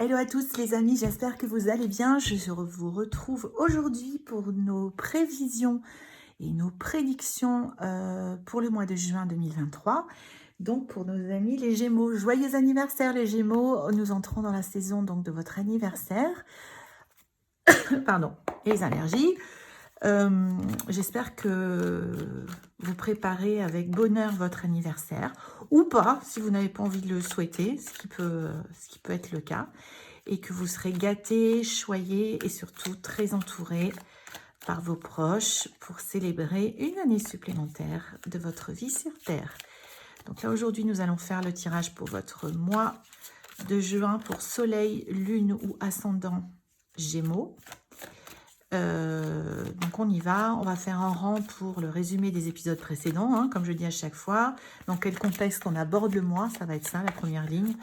Hello à tous les amis, j'espère que vous allez bien. Je vous retrouve aujourd'hui pour nos prévisions et nos prédictions pour le mois de juin 2023. Donc pour nos amis les Gémeaux, joyeux anniversaire les Gémeaux. Nous entrons dans la saison donc de votre anniversaire. Pardon, les allergies. J'espère que vous préparez avec bonheur votre anniversaire ou pas, si vous n'avez pas envie de le souhaiter, ce qui peut être le cas, et que vous serez gâtés, choyés et surtout très entourés par vos proches pour célébrer une année supplémentaire de votre vie sur Terre. Donc là, aujourd'hui, nous allons faire le tirage pour votre mois de juin pour Soleil, Lune ou Ascendant Gémeaux. Donc on y va, on va faire un rang pour le résumé des épisodes précédents, hein, comme je dis à chaque fois. Dans quel contexte on aborde le mois, ça va être ça, la première ligne.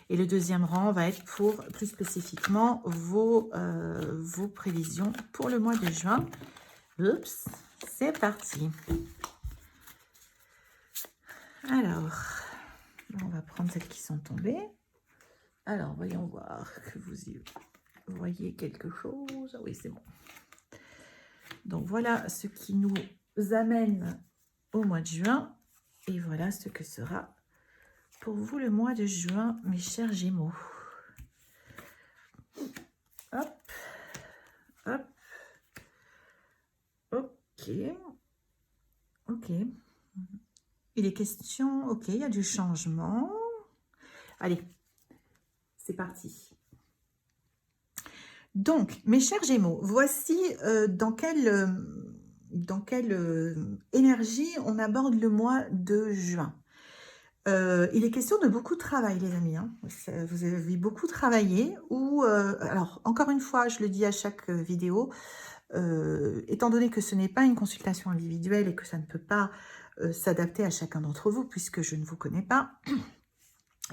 Et le deuxième rang va être pour, plus spécifiquement, vos prévisions pour le mois de juin. Oups, c'est parti. Alors, on va prendre celles qui sont tombées. Alors, voyons voir que vous y voyez quelque chose. Oui, c'est bon. Donc, voilà ce qui nous amène au mois de juin. Et voilà ce que sera pour vous le mois de juin, mes chers Gémeaux. Hop, hop, ok, ok. Il est question, ok, il y a du changement. Allez, c'est parti. Donc, mes chers Gémeaux, voici dans quelle énergie on aborde le mois de juin. Il est question de beaucoup de travail, les amis. Hein. Vous avez beaucoup travaillé. Alors, encore une fois, je le dis à chaque vidéo, étant donné que ce n'est pas une consultation individuelle et que ça ne peut pas s'adapter à chacun d'entre vous, puisque je ne vous connais pas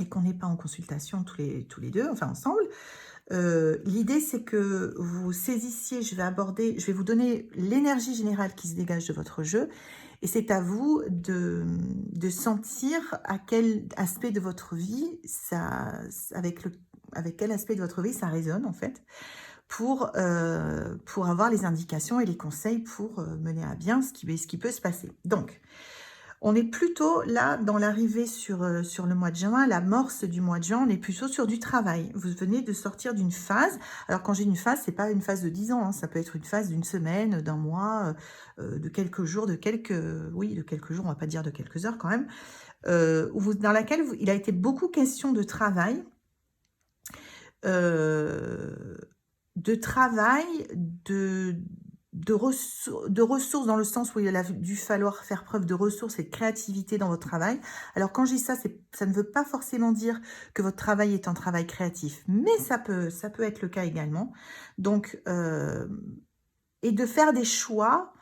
et qu'on n'est pas en consultation tous les deux, enfin ensemble, l'idée c'est que vous saisissiez, je vais vous donner l'énergie générale qui se dégage de votre jeu, et c'est à vous de sentir à quel aspect de votre vie, avec quel aspect de votre vie ça résonne en fait, pour avoir les indications et les conseils pour mener à bien ce qui peut se passer. Donc, on est plutôt là dans l'arrivée sur le mois de juin, l'amorce du mois de juin, on est plutôt sur du travail. Vous venez de sortir d'une phase. Alors quand j'ai une phase, c'est pas une phase de 10 ans, hein, ça peut être une phase d'une semaine, d'un mois, de quelques jours, de quelques jours, on va pas dire de quelques heures quand même, dans laquelle il a été beaucoup question de travail, de ressources dans le sens où il a dû falloir faire preuve de ressources et de créativité dans votre travail. Alors quand je dis ça, ça ne veut pas forcément dire que votre travail est un travail créatif, mais ça peut être le cas également. Donc, et de faire des choix,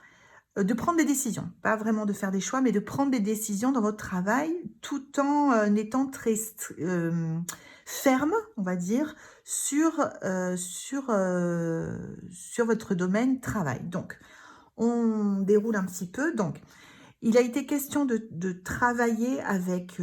de prendre des décisions, pas vraiment de faire des choix, mais de prendre des décisions dans votre travail tout en étant très ferme, on va dire, sur votre domaine travail. Donc, on déroule un petit peu. Donc, il a été question de travailler avec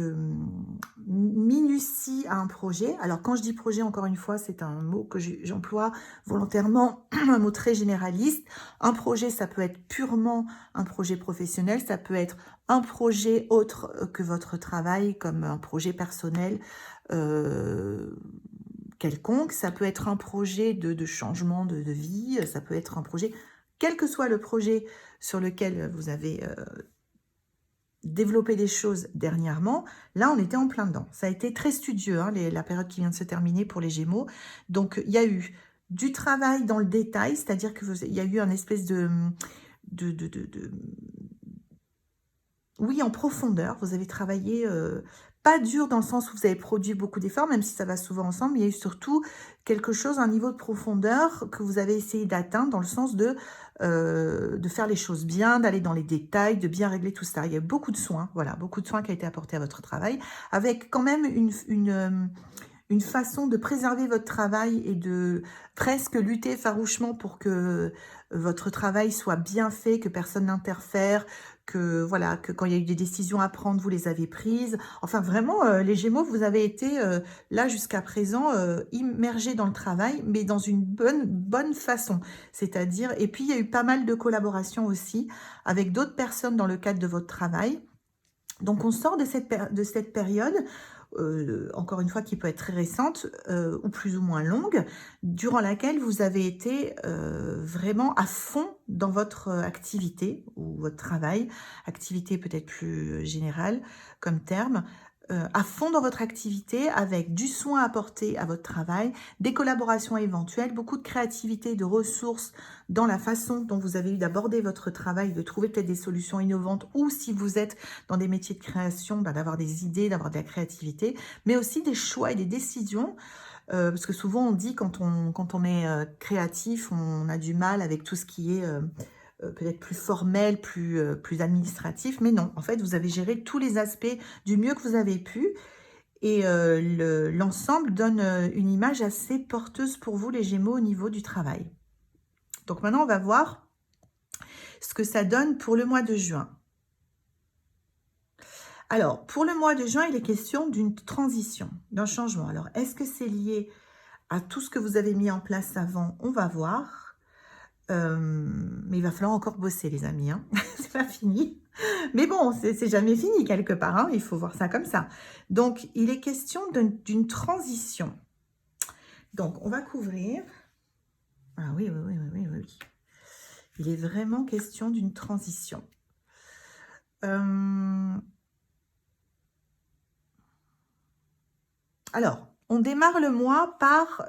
minutie à un projet. Alors, quand je dis projet, encore une fois, c'est un mot que j'emploie volontairement, un mot très généraliste. Un projet, ça peut être purement un projet professionnel, ça peut être un projet autre que votre travail, comme un projet personnel quelconque. Ça peut être un projet de changement de vie, ça peut être un projet, quel que soit le projet sur lequel vous avez développer des choses dernièrement, là on était en plein dedans. Ça a été très studieux, hein, la période qui vient de se terminer pour les Gémeaux. Donc il y a eu du travail dans le détail, c'est-à-dire qu'il y a eu un espèce oui, en profondeur. Vous avez travaillé, pas dur dans le sens où vous avez produit beaucoup d'efforts, même si ça va souvent ensemble, mais il y a eu surtout quelque chose, un niveau de profondeur que vous avez essayé d'atteindre dans le sens de faire les choses bien, d'aller dans les détails, de bien régler tout ça. Il y a beaucoup de soins, voilà, beaucoup de soins qui a été apporté à votre travail, avec quand même une façon de préserver votre travail et de presque lutter farouchement pour que votre travail soit bien fait, que personne n'interfère, que voilà, que quand il y a eu des décisions à prendre, vous les avez prises. Enfin vraiment, les Gémeaux, vous avez été là jusqu'à présent immergés dans le travail, mais dans une bonne façon. C'est-à-dire, et puis il y a eu pas mal de collaborations aussi avec d'autres personnes dans le cadre de votre travail. Donc on sort de cette période, encore une fois qui peut être très récente ou plus ou moins longue, durant laquelle vous avez été vraiment à fond dans votre activité ou votre travail, activité peut-être plus générale comme terme, à fond dans votre activité avec du soin apporté à votre travail, des collaborations éventuelles, beaucoup de créativité, de ressources dans la façon dont vous avez eu d'aborder votre travail, de trouver peut-être des solutions innovantes ou si vous êtes dans des métiers de création, bah, d'avoir des idées, d'avoir de la créativité, mais aussi des choix et des décisions. Parce que souvent on dit quand on est créatif, on a du mal avec tout ce qui est peut-être plus formel, plus administratif, mais non, en fait vous avez géré tous les aspects du mieux que vous avez pu et l'ensemble donne une image assez porteuse pour vous les Gémeaux au niveau du travail. Donc maintenant on va voir ce que ça donne pour le mois de juin. Alors, pour le mois de juin, il est question d'une transition, d'un changement. Alors, est-ce que c'est lié à tout ce que vous avez mis en place avant? On va voir. Mais il va falloir encore bosser, les amis. Hein. C'est pas fini. Mais bon, c'est jamais fini quelque part. Hein. Il faut voir ça comme ça. Donc, il est question d'une transition. Donc, on va couvrir. Ah oui, oui, oui, oui, oui, oui. Il est vraiment question d'une transition. Alors, on démarre le mois par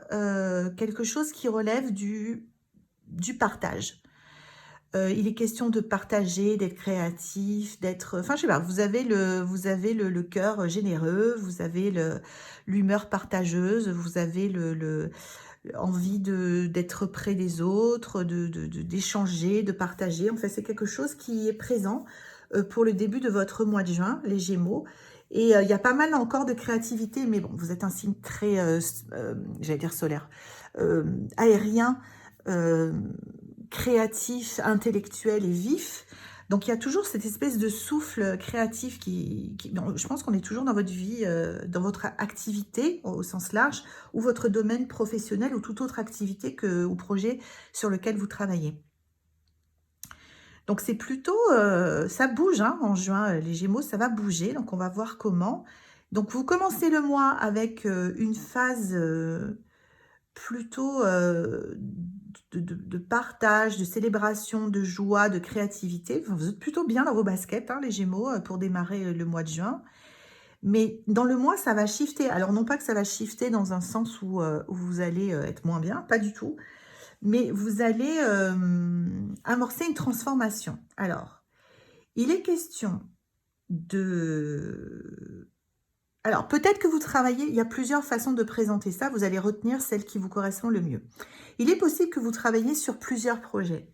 quelque chose qui relève du partage. Il est question de partager, d'être créatif, d'être... Enfin, je sais pas, vous avez le cœur généreux, vous avez l'humeur partageuse, vous avez envie d'être près des autres, d'échanger, de partager. En fait, c'est quelque chose qui est présent pour le début de votre mois de juin, les Gémeaux. Et il y a pas mal encore de créativité, mais bon, vous êtes un signe très, j'allais dire solaire, aérien, créatif, intellectuel et vif. Donc, il y a toujours cette espèce de souffle créatif bon, je pense qu'on est toujours dans votre vie, dans votre activité au sens large, ou votre domaine professionnel ou toute autre activité ou projet sur lequel vous travaillez. Donc, c'est plutôt, ça bouge hein, en juin, les Gémeaux, ça va bouger. Donc, on va voir comment. Donc, vous commencez le mois avec une phase plutôt de partage, de célébration, de joie, de créativité. Enfin, vous êtes plutôt bien dans vos baskets, hein, les Gémeaux, pour démarrer le mois de juin. Mais dans le mois, ça va shifter. Alors, non pas que ça va shifter dans un sens où vous allez être moins bien, pas du tout. Mais vous allez amorcer une transformation. Alors, il est question de... Alors, peut-être que vous travaillez, il y a plusieurs façons de présenter ça, vous allez retenir celle qui vous correspond le mieux. Il est possible que vous travailliez sur plusieurs projets,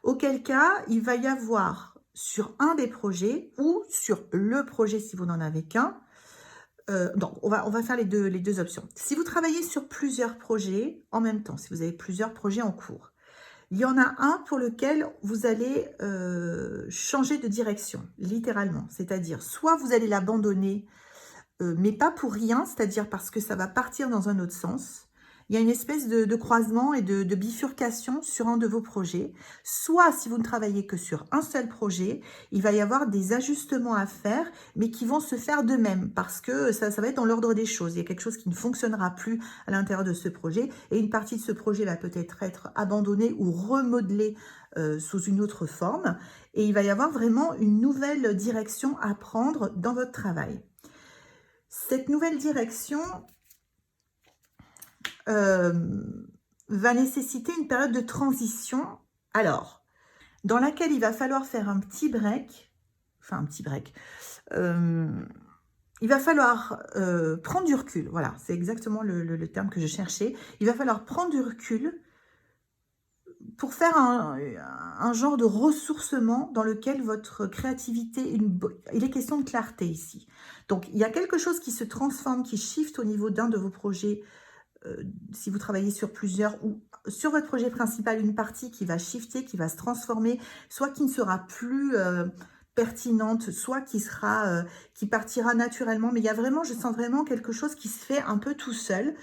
auquel cas, il va y avoir sur un des projets ou sur le projet si vous n'en avez qu'un. Donc, on va faire les deux options. Si vous travaillez sur plusieurs projets en même temps, si vous avez plusieurs projets en cours, il y en a un pour lequel vous allez changer de direction, littéralement. C'est-à-dire, soit vous allez l'abandonner, mais pas pour rien, c'est-à-dire parce que ça va partir dans un autre sens. Il y a une espèce de croisement et de bifurcation sur un de vos projets. Soit, si vous ne travaillez que sur un seul projet, il va y avoir des ajustements à faire, mais qui vont se faire d'eux-mêmes, parce que ça va être dans l'ordre des choses. Il y a quelque chose qui ne fonctionnera plus à l'intérieur de ce projet, et une partie de ce projet va peut-être être abandonnée ou remodelée sous une autre forme, et il va y avoir vraiment une nouvelle direction à prendre dans votre travail. Cette nouvelle direction va nécessiter une période de transition, alors, dans laquelle il va falloir faire un petit break, enfin un petit break, il va falloir prendre du recul, voilà, c'est exactement le terme que je cherchais, il va falloir prendre du recul pour faire un genre de ressourcement dans lequel votre créativité, il est question de clarté ici. Donc, il y a quelque chose qui se transforme, qui shift au niveau d'un de vos projets, si vous travaillez sur plusieurs, ou sur votre projet principal, une partie qui va shifter, qui va se transformer, soit qui ne sera plus pertinente, soit qui partira naturellement, mais il y a vraiment, je sens vraiment quelque chose qui se fait un peu tout seul.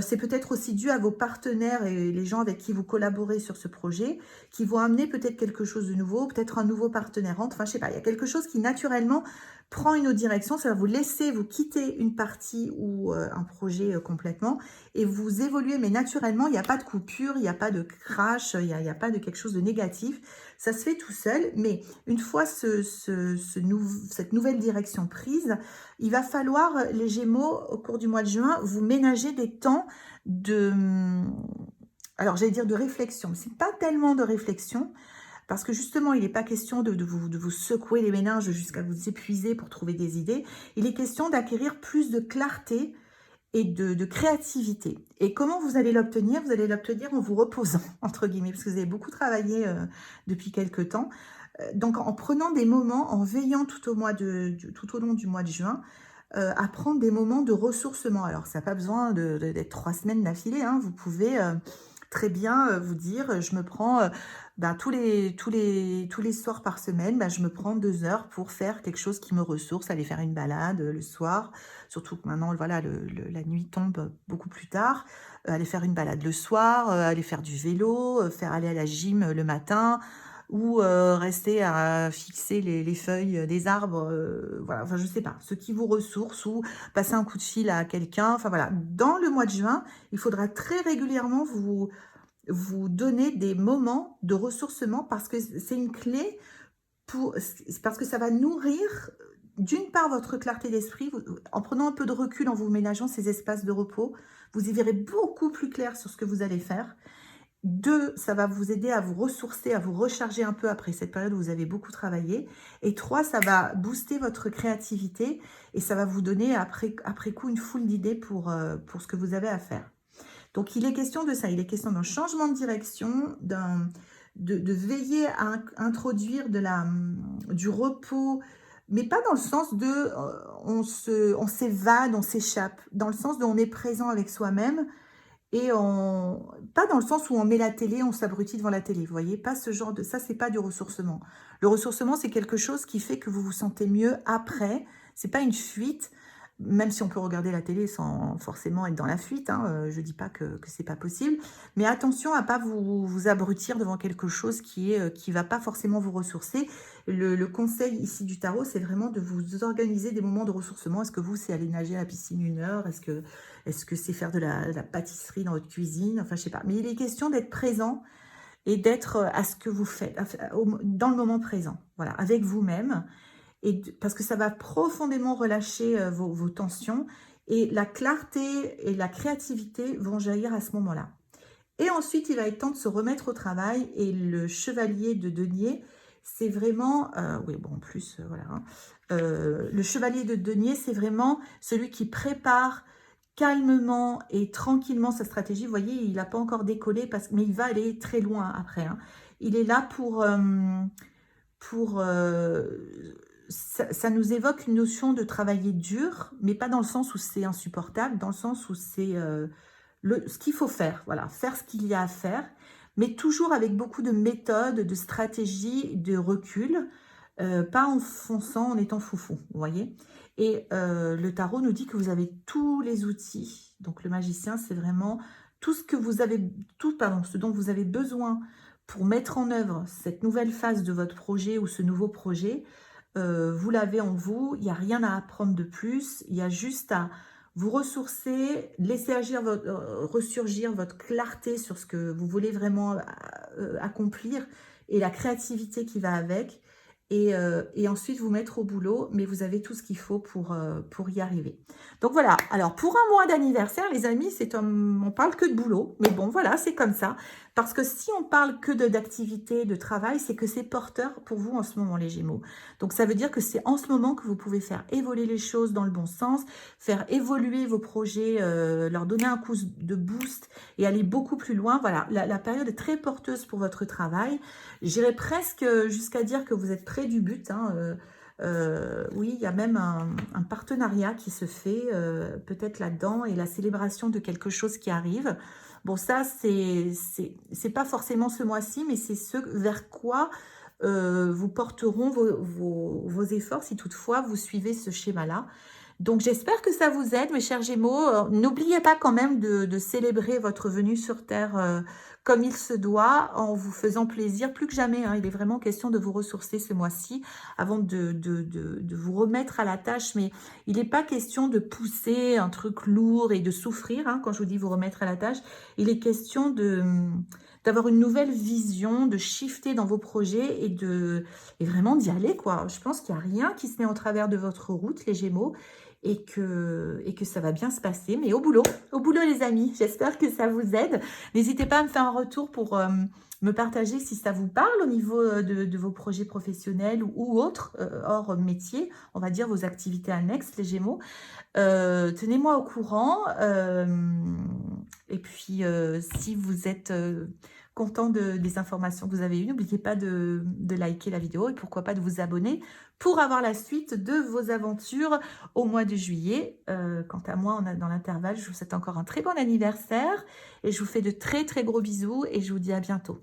C'est peut-être aussi dû à vos partenaires et les gens avec qui vous collaborez sur ce projet, qui vont amener peut-être quelque chose de nouveau, peut-être un nouveau partenaire entre, enfin je sais pas, il y a quelque chose qui naturellement prend une autre direction, ça va vous laisser vous quitter une partie ou un projet complètement et vous évoluez, mais naturellement, il n'y a pas de coupure, il n'y a pas de crash, il y a pas de quelque chose de négatif, ça se fait tout seul, mais une fois cette nouvelle direction prise, il va falloir, les Gémeaux, au cours du mois de juin, vous ménager des temps de, alors j'allais dire de réflexion, mais c'est pas tellement de réflexion, parce que justement, il n'est pas question de vous secouer les méninges jusqu'à vous épuiser pour trouver des idées. Il est question d'acquérir plus de clarté et de créativité. Et comment vous allez l'obtenir? Vous allez l'obtenir en vous reposant, entre guillemets, parce que vous avez beaucoup travaillé depuis quelques temps. Donc, en prenant des moments, en veillant tout au long du mois de juin, à prendre des moments de ressourcement. Alors, ça n'a pas besoin d'être 3 semaines d'affilée, hein. Vous pouvez très bien vous dire, je me prends tous les soirs par semaine, je me prends 2 heures pour faire quelque chose qui me ressource, aller faire une balade le soir, surtout que maintenant, voilà, la nuit tombe beaucoup plus tard, aller faire une balade le soir, aller faire du vélo, aller à la gym le matin, ou rester à fixer les feuilles des arbres, voilà, enfin je sais pas, ce qui vous ressource, ou passer un coup de fil à quelqu'un, enfin voilà. Dans le mois de juin, il faudra très régulièrement vous donner des moments de ressourcement parce que c'est une clé parce que ça va nourrir d'une part votre clarté d'esprit, en prenant un peu de recul, en vous ménageant ces espaces de repos, vous y verrez beaucoup plus clair sur ce que vous allez faire. 2, ça va vous aider à vous ressourcer, à vous recharger un peu après cette période où vous avez beaucoup travaillé. Et 3, ça va booster votre créativité et ça va vous donner après coup une foule d'idées pour ce que vous avez à faire. Donc, il est question de ça, il est question d'un changement de direction, de veiller à introduire du repos, mais pas dans le sens de on s'évade, on s'échappe, dans le sens de on est présent avec soi-même et pas dans le sens où on met la télé, on s'abrutit devant la télé, vous voyez, pas ce genre de, ça c'est pas du ressourcement. Le ressourcement, c'est quelque chose qui fait que vous vous sentez mieux après, c'est pas une fuite, même si on peut regarder la télé sans forcément être dans la fuite, hein, je dis pas que c'est pas possible, mais attention à pas vous abrutir devant quelque chose qui va pas forcément vous ressourcer. Le conseil ici du tarot, c'est vraiment de vous organiser des moments de ressourcement. Est-ce que vous, c'est aller nager à la piscine 1 heure? Est-ce que c'est faire de la pâtisserie dans votre cuisine? Enfin, je sais pas. Mais il est question d'être présent et d'être à ce que vous faites, dans le moment présent, voilà, avec vous-même. Parce que ça va profondément relâcher vos tensions. Et la clarté et la créativité vont jaillir à ce moment-là. Et ensuite, il va être temps de se remettre au travail. Et le chevalier de denier, c'est vraiment... oui, bon, en plus, voilà. Hein, le chevalier de denier, c'est vraiment celui qui prépare calmement et tranquillement sa stratégie. Vous voyez, il n'a pas encore décollé, mais il va aller très loin après. Hein. Il est là ça nous évoque une notion de travailler dur, mais pas dans le sens où c'est insupportable, dans le sens où c'est ce qu'il faut faire, voilà, faire ce qu'il y a à faire, mais toujours avec beaucoup de méthodes, de stratégies, de recul, pas en fonçant, en étant foufou, vous voyez. Et le tarot nous dit que vous avez tous les outils, donc le magicien, c'est vraiment tout ce que vous avez, ce dont vous avez besoin pour mettre en œuvre cette nouvelle phase de votre projet ou ce nouveau projet. Vous l'avez en vous, il n'y a rien à apprendre de plus, il y a juste à vous ressourcer, laisser ressurgir votre clarté sur ce que vous voulez vraiment accomplir et la créativité qui va avec, et ensuite vous mettre au boulot, mais vous avez tout ce qu'il faut pour y arriver. Donc voilà, alors pour un mois d'anniversaire, les amis, on parle que de boulot, mais bon voilà, c'est comme ça, parce que si on parle que d'activité, de travail, c'est que c'est porteur pour vous en ce moment, les Gémeaux. Donc ça veut dire que c'est en ce moment que vous pouvez faire évoluer les choses dans le bon sens, faire évoluer vos projets, leur donner un coup de boost et aller beaucoup plus loin. Voilà, la période est très porteuse pour votre travail. J'irais presque jusqu'à dire que vous êtes près du but. Hein, oui, il y a même un partenariat qui se fait peut-être là-dedans et la célébration de quelque chose qui arrive. Bon, ça, c'est pas forcément ce mois-ci, mais c'est ce vers quoi vous porteront vos efforts si toutefois vous suivez ce schéma-là. Donc j'espère que ça vous aide, mes chers Gémeaux. N'oubliez pas quand même de célébrer votre venue sur Terre comme il se doit, en vous faisant plaisir plus que jamais, hein. Il est vraiment question de vous ressourcer ce mois-ci avant de vous remettre à la tâche. Mais il n'est pas question de pousser un truc lourd et de souffrir, hein, quand je vous dis vous remettre à la tâche. Il est question d'avoir une nouvelle vision, de shifter dans vos projets et vraiment d'y aller, quoi. Je pense qu'il n'y a rien qui se met en travers de votre route, les Gémeaux, et que ça va bien se passer. Mais au boulot les amis, j'espère que ça vous aide. N'hésitez pas à me faire un retour pour me partager si ça vous parle au niveau de vos projets professionnels ou autres, hors métier, on va dire vos activités annexes, les Gémeaux. Tenez-moi au courant. Et puis, si vous êtes content des informations que vous avez eues, n'oubliez pas de liker la vidéo et pourquoi pas de vous abonner pour avoir la suite de vos aventures au mois de juillet. Quant à moi, dans l'intervalle, je vous souhaite encore un très bon anniversaire et je vous fais de très très gros bisous et je vous dis à bientôt.